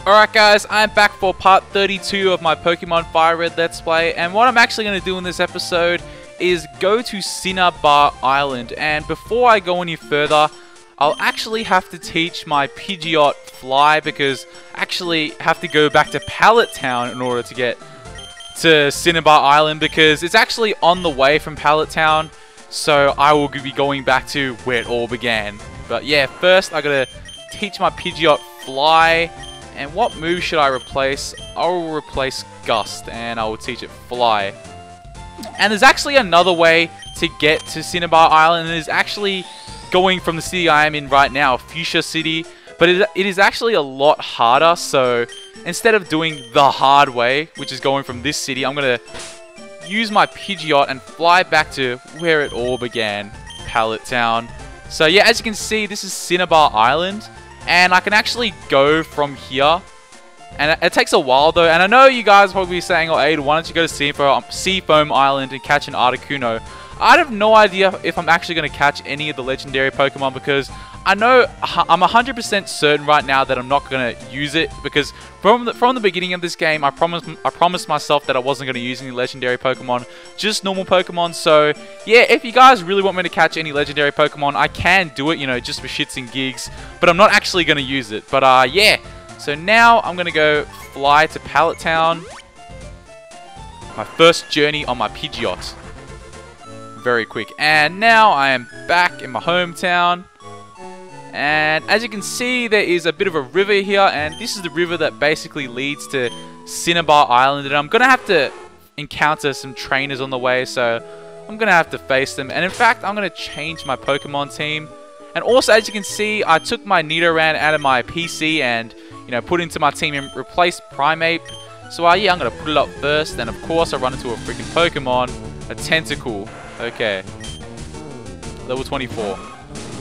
Alright guys, I'm back for part 32 of my Pokemon Fire Red Let's Play, and what I'm actually going to do in this episode is go to Cinnabar Island. And before I go any further, I'll actually have to teach my Pidgeot Fly, because I actually have to go back to Pallet Town in order to get to Cinnabar Island, because it's actually on the way from Pallet Town, so I will be going back to where it all began. But yeah, first I gotta teach my Pidgeot Fly. And what move should I replace? I will replace Gust, and I will teach it Fly. And there's actually another way to get to Cinnabar Island, and it is actually going from the city I am in right now, Fuchsia City. But it is actually a lot harder, so instead of doing the hard way, which is going from this city, I'm going to use my Pidgeot and fly back to where it all began, Pallet Town. So yeah, as you can see, this is Cinnabar Island. And I can actually go from here. And it takes a while though. And I know you guys are probably saying, oh Aid, why don't you go to Seafoam Island and catch an Articuno? I have no idea if I'm actually going to catch any of the legendary Pokemon, because I know I'm 100% certain right now that I'm not going to use it, because from the beginning of this game, I promised myself that I wasn't going to use any legendary Pokemon, just normal Pokemon. So yeah, if you guys really want me to catch any legendary Pokemon, I can do it, you know, just for shits and gigs, but I'm not actually going to use it. But yeah, so now I'm going to go fly to Pallet Town, my first journey on my Pidgeot. Very quick. And now I am back in my hometown. And as you can see, there is a bit of a river here, and this is the river that basically leads to Cinnabar Island. And I'm going to have to encounter some trainers on the way, so I'm going to have to face them. And in fact, I'm going to change my Pokemon team. And also, as you can see, I took my Nidoran out of my PC and, you know, put into my team and replaced Primeape. So yeah, I'm going to put it up first. And of course, I run into a freaking Pokemon, a Tentacle. Okay. Level 24.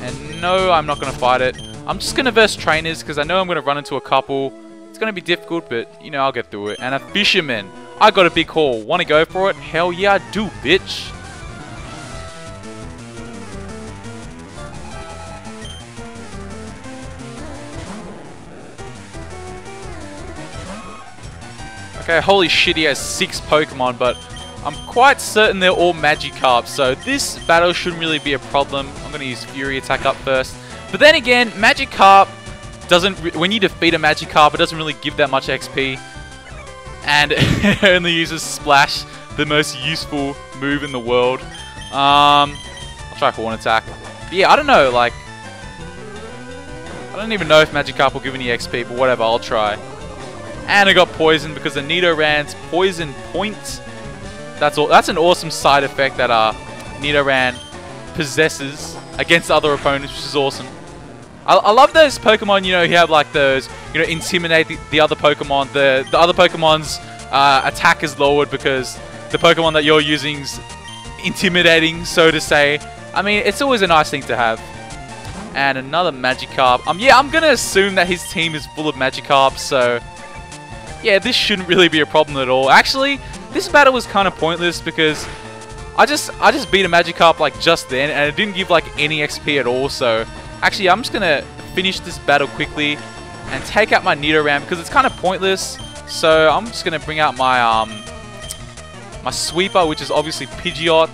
And no, I'm not going to fight it. I'm just going to verse trainers, because I know I'm going to run into a couple. It's going to be difficult, but, you know, I'll get through it. And a Fisherman. I got a big haul. Want to go for it? Hell yeah, I do, bitch. Okay, holy shit, he has 6 Pokemon, but I'm quite certain they're all Magikarp, so this battle shouldn't really be a problem. I'm going to use Fury Attack up first. But then again, Magikarp doesn't... When you defeat a Magikarp, it doesn't really give that much XP. And it only uses Splash, the most useful move in the world. I'll try Horn Attack. But yeah, I don't know, like... I don't even know if Magikarp will give any XP, but whatever, I'll try. And I got Poison because the Nidoran's Poison Point... That's an awesome side effect that Nidoran possesses against other opponents, which is awesome. I love those Pokemon, you know, you have like those, you know, intimidate the other Pokemon. The other Pokemon's attack is lowered because the Pokemon that you're using's intimidating, so to say. I mean, it's always a nice thing to have. And another Magikarp. Yeah, I'm gonna assume that his team is full of Magikarp, so yeah, this shouldn't really be a problem at all. Actually, this battle was kind of pointless because I just beat a Magikarp like just then, and it didn't give like any XP at all. So actually, I'm just gonna finish this battle quickly and take out my Nidoran because it's kind of pointless. So I'm just gonna bring out my my Sweeper, which is obviously Pidgeot,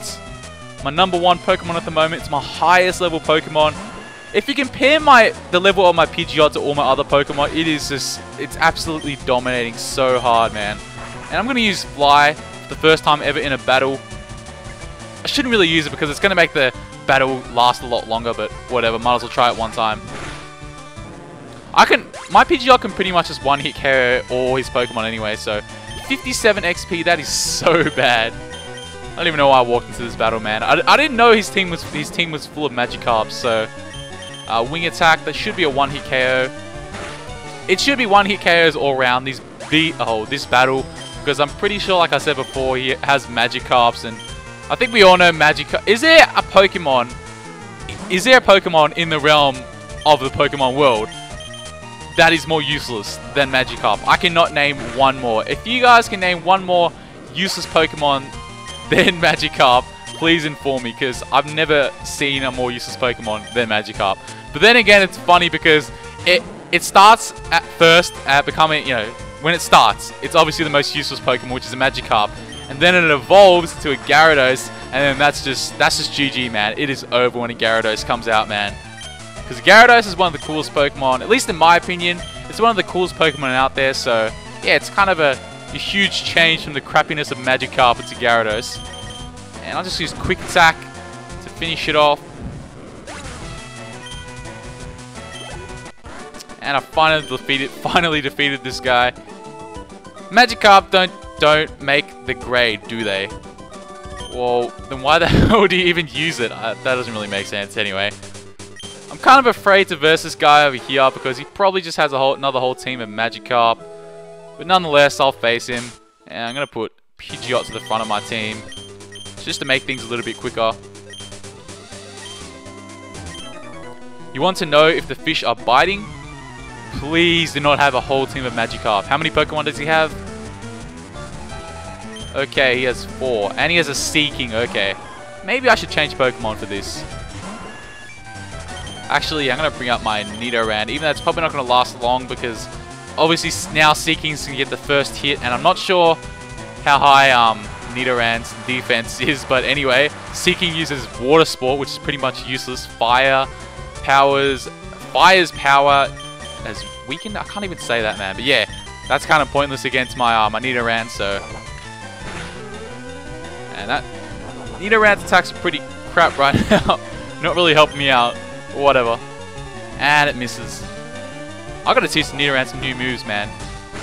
my #1 Pokemon at the moment. It's my highest level Pokemon. If you compare the level of my Pidgeot to all my other Pokemon, it's absolutely dominating so hard, man. And I'm going to use Fly for the first time ever in a battle. I shouldn't really use it because it's going to make the battle last a lot longer, but whatever, might as well try it one time. My Pidgeot can pretty much just one-hit KO all his Pokemon anyway, so 57 XP, that is so bad. I don't even know why I walked into this battle, man. I didn't know his team was full of Magikarp, so Wing Attack, that should be a one-hit KO. It should be one-hit KOs all around this battle. Because I'm pretty sure, like I said before, he has Magikarps, and I think we all know Magikarp. Is there a Pokemon in the realm of the Pokemon world that is more useless than Magikarp? I cannot name one more. If you guys can name one more useless Pokemon than Magikarp, please inform me, because I've never seen a more useless Pokemon than Magikarp. But then again, it's funny because it starts at first at becoming, you know, when it starts, it's obviously the most useless Pokemon, which is a Magikarp. And then it evolves into a Gyarados, and then that's just GG, man. It is over when a Gyarados comes out, man. Because Gyarados is one of the coolest Pokemon, at least in my opinion. It's one of the coolest Pokemon out there, so yeah, it's kind of a huge change from the crappiness of Magikarp into Gyarados. And I'll just use Quick Attack to finish it off. And I finally defeated this guy. Magikarp don't make the grade, do they? Well, then why the hell do you even use it? That doesn't really make sense anyway. I'm kind of afraid to verse this guy over here because he probably just has another whole team of Magikarp. But nonetheless, I'll face him. And I'm going to put Pidgeot to the front of my team, just to make things a little bit quicker. You want to know if the fish are biting? Please do not have a whole team of Magikarp. How many Pokemon does he have? Okay, he has 4. And he has a Seeking, okay. Maybe I should change Pokemon for this. Actually, I'm going to bring up my Nidoran, even though it's probably not going to last long because obviously now Seeking's going to get the first hit, and I'm not sure how high Nidoran's defense is, but anyway, Seeking uses Water Sport, which is pretty much useless. Fire's power as weakened? I can't even say that, man, but yeah, that's kind of pointless against my Nidoran, so... And that Nidoran's attacks are pretty crap right now. Not really helping me out. Whatever. And it misses. I gotta teach Nidoran some new moves, man.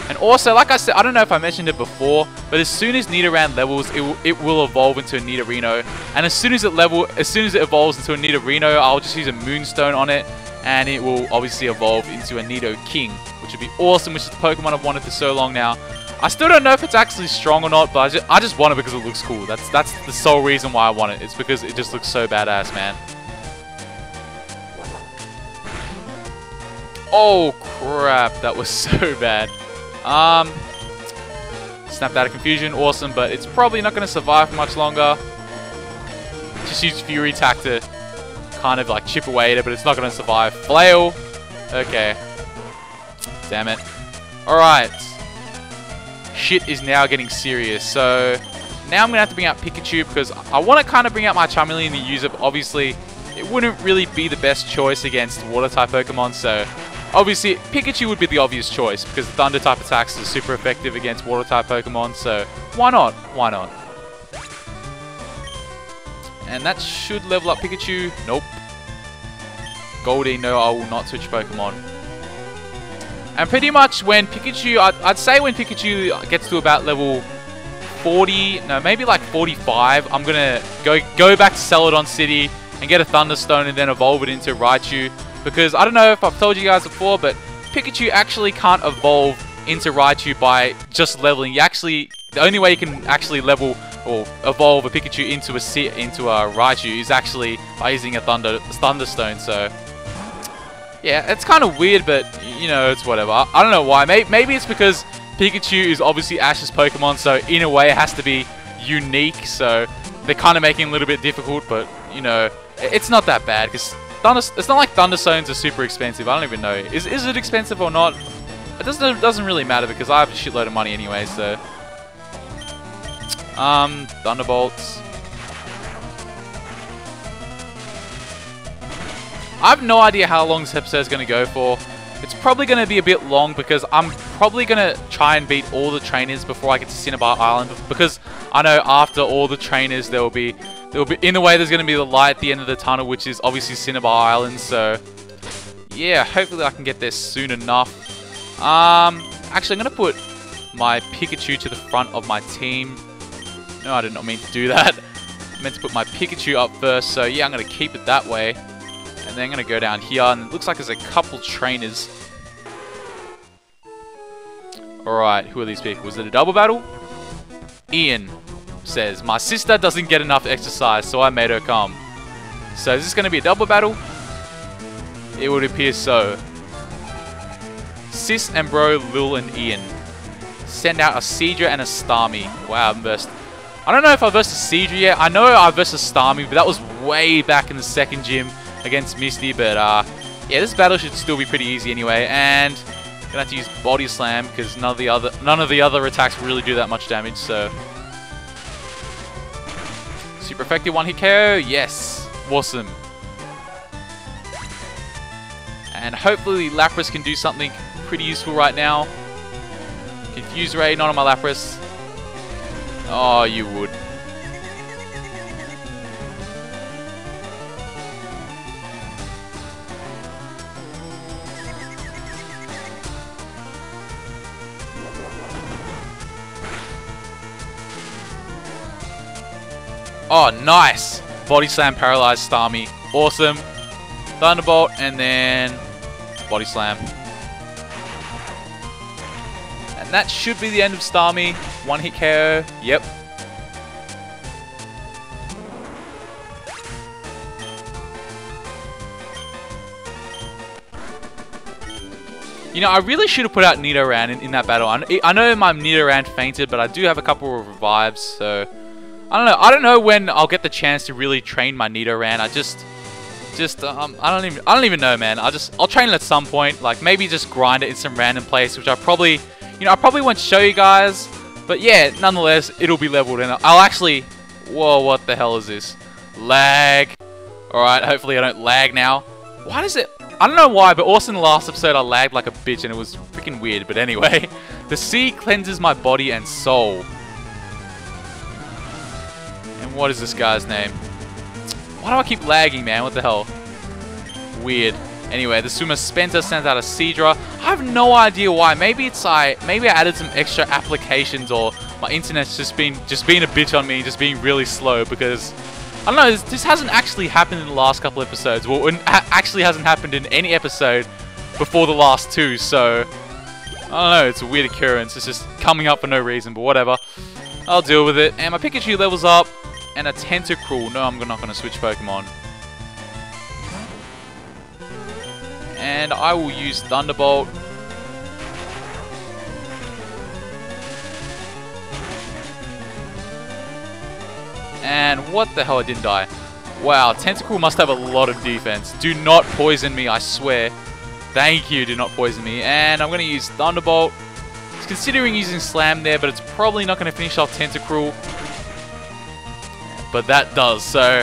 And also, like I said, I don't know if I mentioned it before, but as soon as Nidoran levels, it will evolve into a Nidorino. And as soon as it evolves into a Nidorino, I'll just use a Moonstone on it, and it will obviously evolve into a Nidoking, which would be awesome, which is the Pokemon I've wanted for so long now. I still don't know if it's actually strong or not, but I just want it because it looks cool. That's the sole reason why I want it. It's because it just looks so badass, man. Oh crap, that was so bad. Snapped out of confusion, awesome, but it's probably not going to survive for much longer. Just use Fury Attack to kind of like chip away at it, but it's not going to survive. Flail. Okay. Damn it. Alright. Shit is now getting serious. So now I'm going to have to bring out Pikachu because I want to kind of bring out my Charmeleon to use it, but obviously it wouldn't really be the best choice against Water-type Pokemon, so obviously Pikachu would be the obvious choice because Thunder-type attacks are super effective against Water-type Pokemon, so why not? Why not? And that should level up Pikachu. Nope. GOLDEEN, no, I will not switch Pokemon. And pretty much when Pikachu, I'd say when Pikachu gets to about level 40, no, maybe like 45, I'm gonna go back to Celadon City and get a Thunderstone and then evolve it into Raichu. Because I don't know if I've told you guys before, but Pikachu actually can't evolve into Raichu by just leveling. The only way you can actually level or evolve a Pikachu into a Raichu is actually by using a Thunderstone. So yeah, it's kind of weird, but you know, it's whatever. I don't know why. Maybe it's because Pikachu is obviously Ash's Pokemon, so in a way it has to be unique. So they're kind of making it a little bit difficult, but you know, it's not that bad because it's not like Thunderstones are super expensive. I don't even know. Is it expensive or not? It doesn't really matter because I have a shitload of money anyway, so... Thunderbolts. I have no idea how long this episode is going to go for. It's probably going to be a bit long because I'm probably going to try and beat all the trainers before I get to Cinnabar Island. Because I know after all the trainers there will be in a way there's going to be the light at the end of the tunnel, which is obviously Cinnabar Island. So yeah, hopefully I can get there soon enough. Actually I'm going to put my Pikachu to the front of my team. No, I did not mean to do that. I meant to put my Pikachu up first. So yeah, I'm going to keep it that way. And then I'm going to go down here, and it looks like there's a couple trainers. Alright, who are these people? Was it a double battle? Ian says, my sister doesn't get enough exercise, so I made her come. So is this going to be a double battle? It would appear so. Sis and Bro, Lil and Ian. Send out a SEADRA and a Starmie. Wow, I'm versed. I don't know if I versed a SEADRA yet. I know I versed a Starmie, but that was way back in the second gym against Misty, but Yeah, this battle should still be pretty easy anyway, and gonna have to use Body Slam because none of the other attacks really do that much damage. So super effective one hit KO. Yes, awesome. And hopefully Lapras can do something pretty useful right now. Confuse Ray, not on my Lapras. Oh, you would. Oh, nice! Body Slam paralyzed Starmie. Awesome. Thunderbolt, and then Body Slam. And that should be the end of Starmie. One hit KO. Yep. You know, I really should have put out Nidoran in that battle. I know my Nidoran fainted, but I do have a couple of revives, so I don't know. I don't know when I'll get the chance to really train my Nidoran. I don't even know, man. I'll train it at some point. Like maybe just grind it in some random place, which I probably won't show you guys. But yeah, nonetheless, it'll be leveled, and I'll actually. Whoa, what the hell is this? Lag. All right, hopefully I don't lag now. Why does it? I don't know why, but also in the last episode I lagged like a bitch, and it was freaking weird. But anyway, the sea cleanses my body and soul. And what is this guy's name? Why do I keep lagging, man? What the hell? Weird. Anyway, the swimmer Spencer sends out a SEADRA. I have no idea why. Maybe I added some extra applications, or my internet's just being a bitch on me, just being really slow, because I don't know, this hasn't actually happened in the last couple episodes. Well, it actually hasn't happened in any episode before the last two, so I don't know, it's a weird occurrence. It's just coming up for no reason, but whatever. I'll deal with it. And my Pikachu levels up, and a Tentacruel. No, I'm not going to switch Pokemon. And I will use Thunderbolt. And what the hell, I didn't die. Wow, Tentacruel must have a lot of defense. Do not poison me, I swear. Thank you, do not poison me. And I'm going to use Thunderbolt. I was considering using Slam there, but it's probably not going to finish off Tentacruel. But that does, so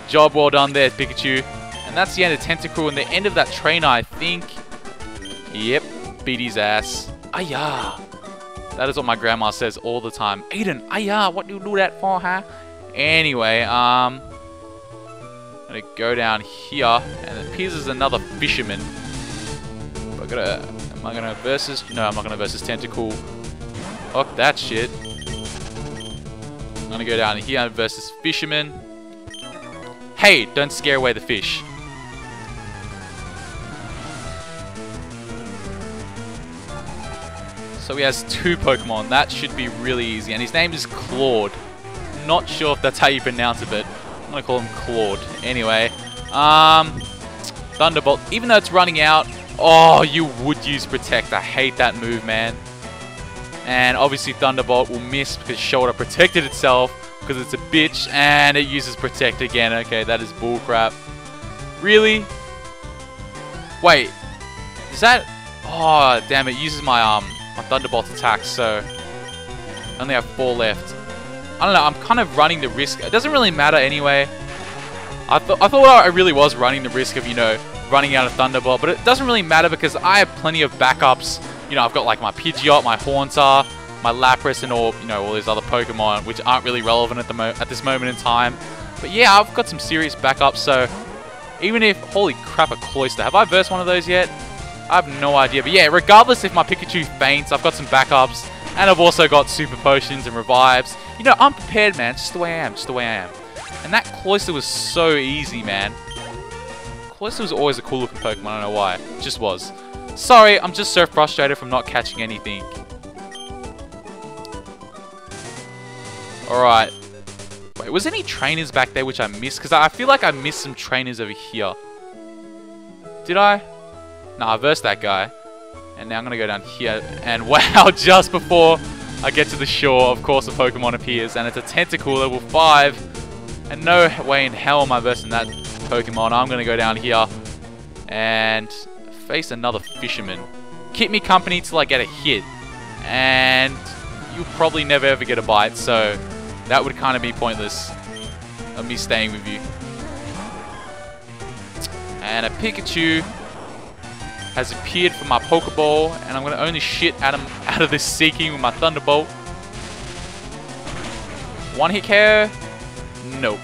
job well done there, Pikachu. And that's the end of Tentacruel, and the end of that trainer, I think. Yep, beat his ass. Ayah. That is what my grandma says all the time. Aiden, ayah, what do you do that for, huh? Anyway, I'm gonna go down here, and it appears there's another fisherman. Am I gonna versus? No, I'm not gonna versus Tentacool. Fuck that shit. I'm gonna go down here versus fisherman. Hey, don't scare away the fish. So he has two Pokemon. That should be really easy. And his name is Claude. Not sure if that's how you pronounce it, but I'm gonna call him Claude. Anyway, Thunderbolt. Even though it's running out, oh, you would use Protect. I hate that move, man. And obviously Thunderbolt will miss because Shoulder protected itself because it's a bitch, and it uses Protect again. Okay, that is bullcrap. Really? Wait, is that? Oh, damn! It uses my my Thunderbolt attack, so I only have 4 left. I don't know. I'm kind of running the risk. It doesn't really matter anyway. I thought I really was running the risk of, you know, running out of Thunderbolt, but it doesn't really matter because I have plenty of backups. You know, I've got like my Pidgeot, my Haunter, my Lapras, and all, you know, all these other Pokemon which aren't really relevant at this moment in time. But yeah, I've got some serious backups. So even if, holy crap, a Cloyster. Have I versed one of those yet? I have no idea. But yeah, regardless if my Pikachu faints, I've got some backups, and I've also got Super Potions and Revives. You know, I'm prepared, man. Just the way I am. Just the way I am. And that Cloyster was so easy, man. Cloyster was always a cool looking Pokemon. I don't know why. It just was. Sorry, I'm just so frustrated from not catching anything. Alright. Wait, was any trainers back there which I missed? Because I feel like I missed some trainers over here. Did I? Nah, I versed that guy. And now I'm going to go down here. And wow, just before I get to the shore, of course, a Pokemon appears. And it's a Tentacool level 5. And no way in hell am I versing that Pokemon. I'm going to go down here. And face another fisherman. Keep me company till I get a hit. And you'll probably never ever get a bite, so that would kind of be pointless of me staying with you. And a Pikachu has appeared from my Pokeball, and I'm going to only shit out of this Seeking with my Thunderbolt. One hit KO? Nope.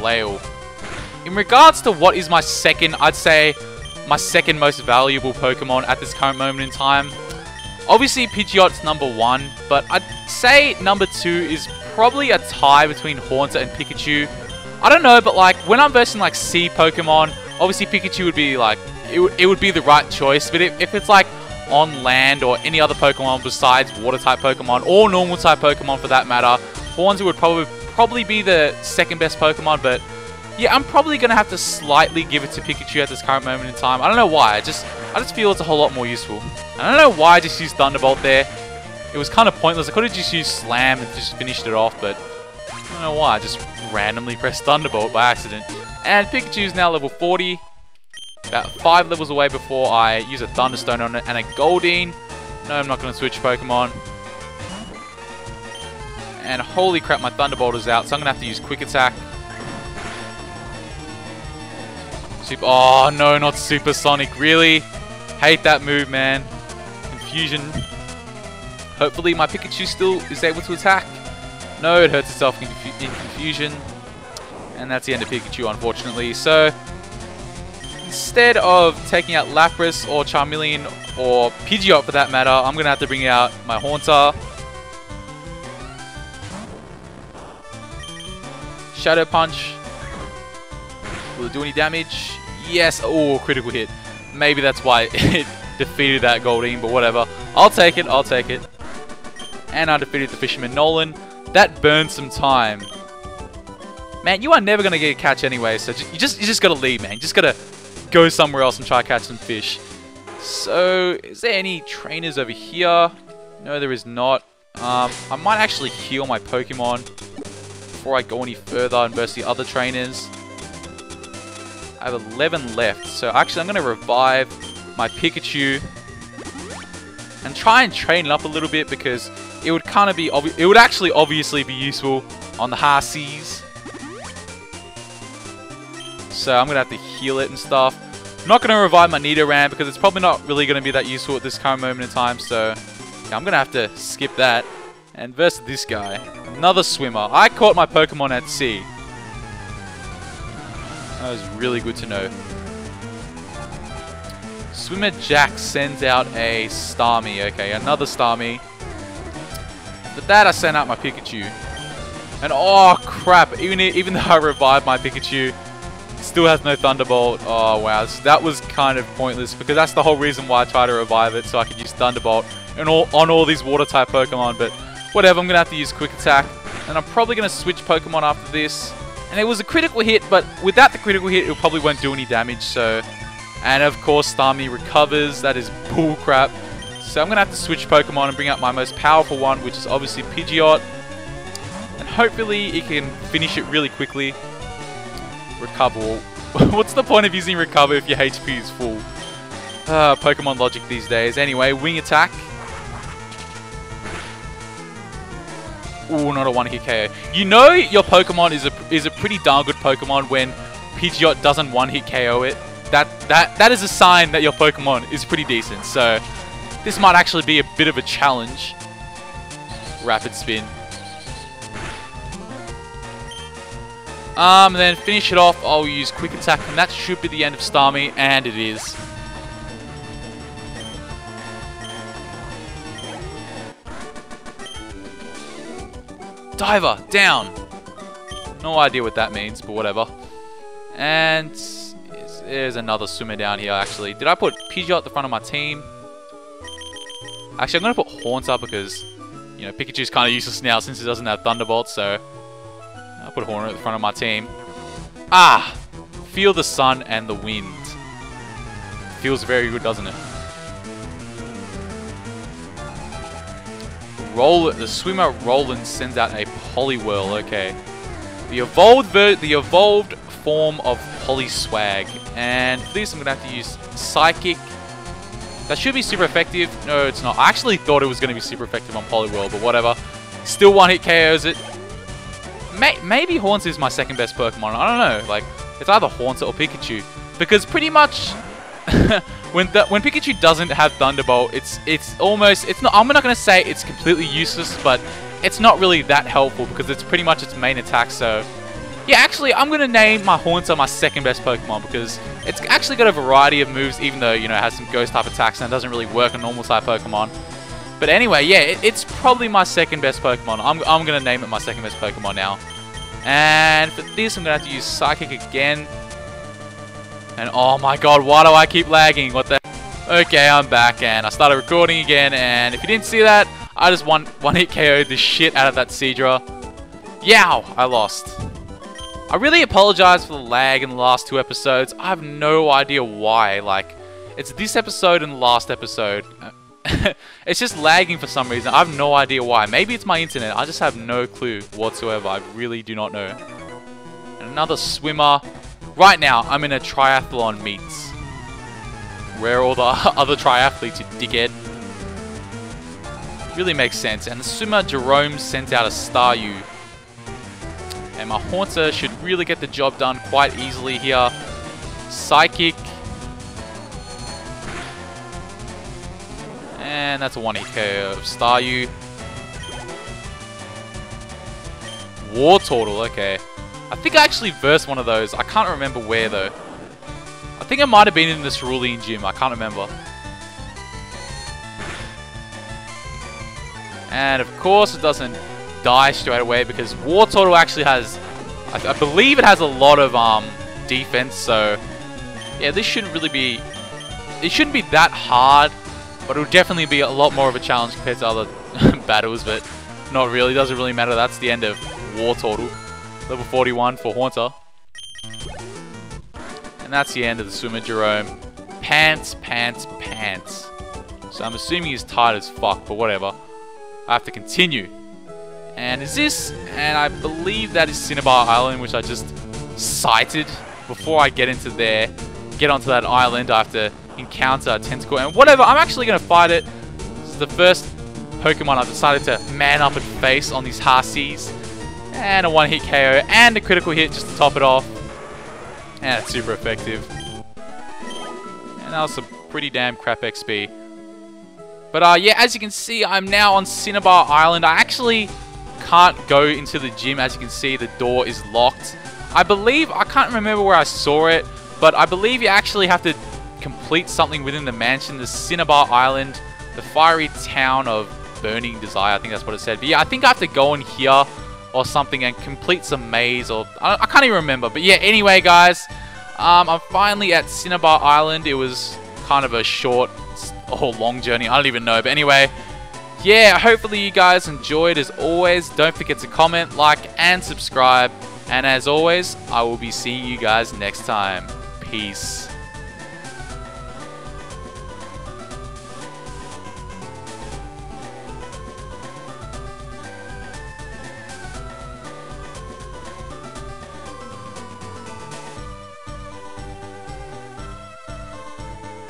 Flail. In regards to what is my second, I'd say my second most valuable Pokemon at this current moment in time, obviously Pidgeot's #1, but I'd say #2 is probably a tie between Haunter and Pikachu. I don't know, but like when I'm versing like sea Pokemon, obviously Pikachu would be like, it would be the right choice, but if it's like on land or any other Pokemon besides water type Pokemon or normal type Pokemon for that matter, Haunter would probably be the second best Pokemon. But yeah, I'm probably gonna have to slightly give it to Pikachu at this current moment in time. I don't know why, I just feel it's a whole lot more useful. I don't know why I just used Thunderbolt there. It was kind of pointless. I could have just used Slam and just finished it off, but I don't know why, I just randomly pressed Thunderbolt by accident. And Pikachu's now level 40. About 5 levels away before I use a Thunderstone on it and a GOLDEEN. No, I'm not going to switch Pokemon. And holy crap, my Thunderbolt is out, so I'm going to have to use Quick Attack. Oh no, not Supersonic, really? Hate that move, man. Confusion. Hopefully my Pikachu still is able to attack. No, it hurts itself in Confusion. And that's the end of Pikachu, unfortunately. So, instead of taking out Lapras or Charmeleon or Pidgeot for that matter, I'm going to have to bring out my Haunter. Shadow Punch. Will it do any damage? Yes. Oh, critical hit. Maybe that's why it defeated that GOLDEEN, but whatever. I'll take it. I'll take it. And I defeated the Fisherman Nolan. That burned some time. Man, you are never going to get a catch anyway, so you just got to leave, man. You just got to go somewhere else and try to catch some fish. So, is there any trainers over here? No, there is not. I might actually heal my Pokemon before I go any further and burst the other trainers. I have 11 left, so actually I'm going to revive my Pikachu and try and train it up a little bit because it would kind of be it would actually obviously be useful on the high seas. So I'm going to have to heal it and stuff. I'm not going to revive my Nidoran because it's probably not really going to be that useful at this current moment in time. So yeah, I'm going to have to skip that. And versus this guy, another swimmer. I caught my Pokemon at sea. That was really good to know. Swimmer Jack sends out a Starmie. Okay, another Starmie. But that I sent out my Pikachu. And oh crap, even though I revived my Pikachu, still has no Thunderbolt. Oh wow, that was kind of pointless because that's the whole reason why I tried to revive it, so I could use Thunderbolt and on all these water type Pokemon. But whatever, I'm going to have to use Quick Attack. And I'm probably going to switch Pokemon after this. And it was a critical hit, but without the critical hit, it probably won't do any damage. So, and of course, Starmie recovers. That is bull crap. So I'm going to have to switch Pokemon and bring out my most powerful one, which is obviously Pidgeot. And hopefully, it can finish it really quickly. Recover. What's the point of using Recover if your HP is full? Pokemon logic these days. Anyway, Wing Attack. Ooh, not a one-hit KO. You know your Pokemon is a pretty darn good Pokemon when Pidgeot doesn't one-hit KO it. That is a sign that your Pokemon is pretty decent. So this might actually be a bit of a challenge. Rapid Spin. Then finish it off. I'll use Quick Attack, and that should be the end of Starmie, and it is. Diver, down. No idea what that means, but whatever. And there's another swimmer down here, actually. Did I put Pidgeot at the front of my team? Actually, I'm going to put Haunter because, you know, Pikachu's kind of useless now since it doesn't have Thunderbolt, so I'll put Haunter at the front of my team. Ah! Feel the sun and the wind. Feels very good, doesn't it? The swimmer Roland sends out a Poliwhirl. Okay, the evolved form of Polyswag. And for this, I'm going to have to use Psychic. That should be super effective. No, it's not. I actually thought it was going to be super effective on Poliwhirl, but whatever. Still one-hit KOs it. Maybe Haunter is my second best Pokemon. I don't know. Like, it's either Haunter or Pikachu. Because pretty much when Pikachu doesn't have Thunderbolt, it's almost, it's not, I'm not going to say it's completely useless, but it's not really that helpful because it's pretty much its main attack. So yeah, actually I'm going to name my Haunter my second best Pokemon because it's actually got a variety of moves, even though, you know, it has some ghost type attacks and it doesn't really work on normal type Pokemon. But anyway, yeah, it's probably my second best Pokemon. I'm going to name it my second best Pokemon now. And for this, I'm going to have to use Psychic again. And oh my god, why do I keep lagging? What the... Okay, I'm back and I started recording again. And if you didn't see that, I just one-hit KO'd the shit out of that SEADRA. Yow! I lost. I really apologize for the lag in the last 2 episodes. I have no idea why. Like, it's this episode and the last episode. It's just lagging for some reason. I have no idea why. Maybe it's my internet. I just have no clue whatsoever. I really do not know. And another swimmer. Right now, I'm in a triathlon meets. Where are all the other triathletes, you dickhead? Really makes sense. And the swimmer, Jerome, sent out a Staryu. And my Haunter should really get the job done quite easily here. Psychic. And that's a 1-hit KO of Staryu. Wartortle, okay. I think I actually versed one of those. I can't remember where though. I think it might have been in the Cerulean Gym. I can't remember. And of course it doesn't die straight away because Wartortle actually has... I believe it has a lot of defense. So yeah, this shouldn't really be... It shouldn't be that hard. But it will definitely be a lot more of a challenge compared to other battles, but not really. Doesn't really matter. That's the end of Wartortle. Level 41 for Haunter. And that's the end of the swimmer, Jerome. Pants, pants, pants. So I'm assuming he's tired as fuck, but whatever. I have to continue. And is this... And I believe that is Cinnabar Island, which I just sighted. Before I get into there, get onto that island, I have to... encounter a tentacle and whatever. I'm actually going to fight it. This is the first Pokemon I've decided to man up and face on these Harseys. And a 1-hit KO and a critical hit just to top it off. And it's super effective. And that was some pretty damn crap XP. But yeah, as you can see, I'm now on Cinnabar Island. I actually can't go into the gym. As you can see, the door is locked. I believe, I can't remember where I saw it, but I believe you actually have to complete something within the mansion, the Cinnabar Island, the fiery town of Burning Desire. I think that's what it said. But yeah, I think I have to go in here or something and complete some maze, or I can't even remember. But yeah, anyway, guys, I'm finally at Cinnabar Island. It was kind of a short or long journey. I don't even know. But anyway, yeah, hopefully you guys enjoyed. As always, don't forget to comment, like, and subscribe. And as always, I will be seeing you guys next time. Peace.